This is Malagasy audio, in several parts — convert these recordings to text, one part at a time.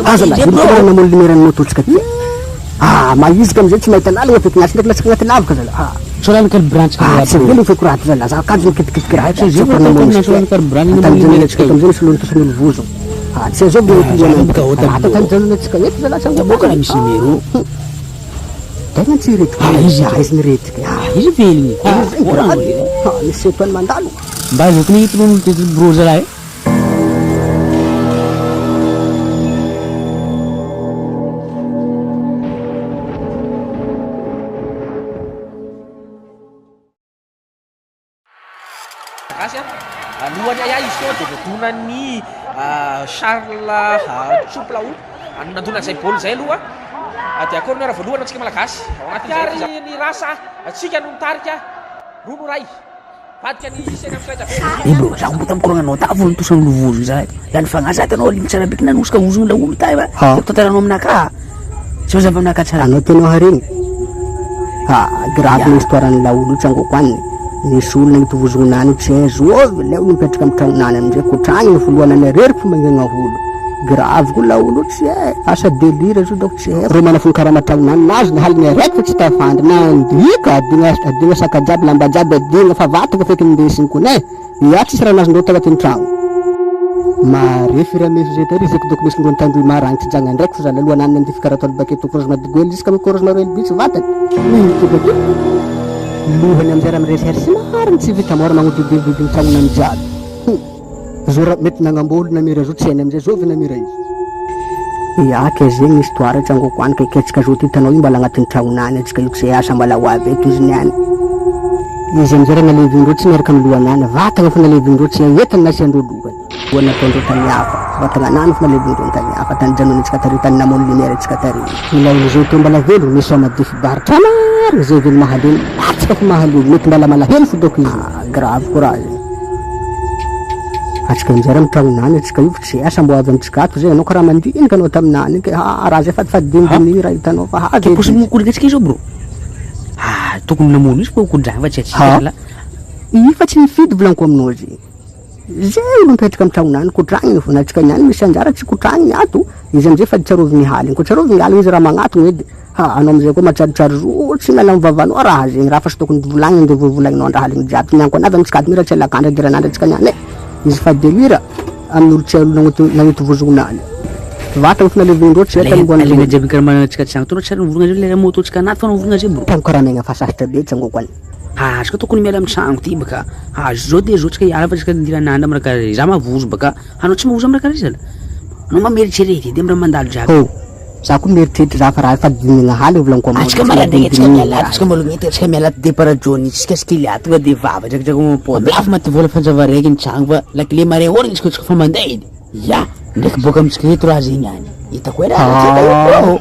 aza na molo limerany mototsika ty mahizika amizay tsy mahita nalagna feky gnasy ndraiky latsaka agnaty lavaka zala solano carburant tsy velo feky raty zala za akajo mikitikitika raha solano carburant amizay solony toson'olo vozo tsy zao atatajanonetsika eto zala bokana misy numéro tegna tsy retiky izy aiziny retiky izy velogny misy etoany mandalo mba azoko nihitin'olo teto bro zalahy alohan'ny aya izy koa dia voadonany Charles Tsoplao nantonan'izay baoly zay aloha dia akory ny ora voalohany antsika malagasy ao anatin'izay ny rasa atsika no mitarika rono ray vadika ny sena amin'ny bro zaho mbo tamikorananao ta volony tosany vozo zay lany fagnazata anao limy tsara biky nanosika ozony la olo tay va tantaranao aminaka tsy mazava aminaka tsara anao tenao hareny grave ny histoire ny laolo tsangoko aniny nisy olona nitovozonany tsy zovy leo nipetraka amin'ny tragnonany amizay kotragny ny voalohany areriky fo mangagna olo grave koa laolo tsy asa délire zao dako tsy reo manafony karama tragnonany nazy nahaliny araiky fa tsy tafandry nandika adigna saka jiaby lamba jiaby adigna fa vataka feky ndesiny kone ia tsisy raha nazondreo tagnatiny tragno mare firamesy zay tary zako doko misy ndreo nitandroy maragnitsy jagna ndraiky fa zala alohanany nandeha fikaratôly baketo corose madigouel jusqu'à corose maroel bitsy vatany bakeo lohany amizay raha miresersy mariny tsy vita mora magnodidididiny tragnonany jiaby zora mety nagnambolo namira zo tsy hainy amizay zovy namira izy iaka zegny histoire tsangoko any kaiketsika zo ty hitanao io mbala agnatin'ny tragnonany atsika io tsy asa mbala ho avy eto izy niany izy amizay raha nalevindreo tsy miaraka amy lohany any vatagna fa nalevindreo tsy entiny nasiandreo lohany lohany nataondreo tany hafa vatagna anany fa nalevindreo tany hafa tany janony atsika tary tany namony lumière atsika tary ilainy zao to mbala velo misy amadify baritra mary zay velo mahaleny atsika fa mahaleny mety mbala malahelo fo doko izy grave courage atsika amizay raha mitragnonany atsika io tsy asa mbo avy amitsika ato zay anao karaha mandinika anao taminany ke raha zay fadifadidindiny raha hitanao fa posy mokorika atsika izao bro tokony namono izy kodragny fa tsy atsika i fa tsy mifidy volaniko aminao zay zay olo mipetraka amy tragnonany kodragny fo na tsika niany misy anjara tsy kodragny ato izy amizay fa tsaroviny haliny ko tsaroviny haliny izy raha magnatogny edy anao amizay koa matsaritsary zo tsy miala mivavanao raha zegny raha fa sy tokony volagny nde volagninao andra haliny jiaby nianko anavy amitsika ato mira tsy alakandra diranandra atsika niany izy fa delira amin'ny olo tsy olo nagnety vozonany vatagna fa nalevindreo tsy alena jiaby karaha manantsika tsagno tonao tsara mivorogna zay lera moto tsika anaty fa navorogna zay bro tamo karaha megna fa saritra be tsangoko any atsika tokony miala am'tragno ty baka zao de zao tsika hiala fa tsika diranandra amina karaha za mavozo baka anao tsy mavozo amina karaha zala anao mameritserety edy amiraha mandalo jiaby za koa mieritreritry za fa raha fadidinina haly volaniko atsika maradegny atsika miala atsika malomety atsika miala départ joni tsika skily tonga de vava drakidraky mapody lafa maty vola fanjava raiky ny tragno fa lakile mare origny tsika tsika fa mandeha edy ya ndraiky boka amitsika eto raha zegny any hitako raha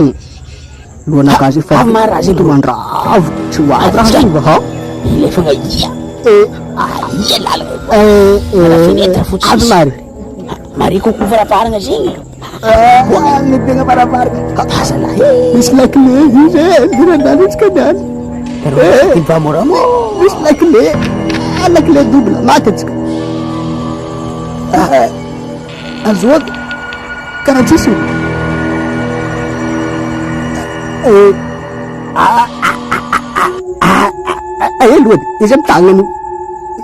lohanakazy fa maraha zegny mandravo tsy hoazy raha zegny va ilefagna ia lalagna fenêtre fotsiny avy mary mari koko faraparagna zegny tegna faraparagna misy lakile izy hirandany atsika niany va moramo misy lakile double maty atsika azoaky karaha tsisy lohany izy amy tagnany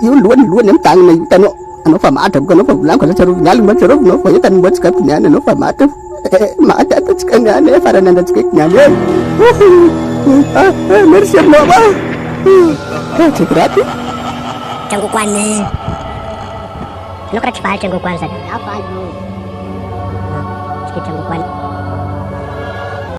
io lohany amy tagnana io tanao anao fa matra boka anao fa volaniko za tsarovin'ny aligny mba tsarovinao fa entany mba tsika niany anao fa maty maty atatsika niany farany andatsika eky niany merci aminao tsaiky raty Trangoko any anao karaha tsy faly trangoko any zany afaly tsika trangoko any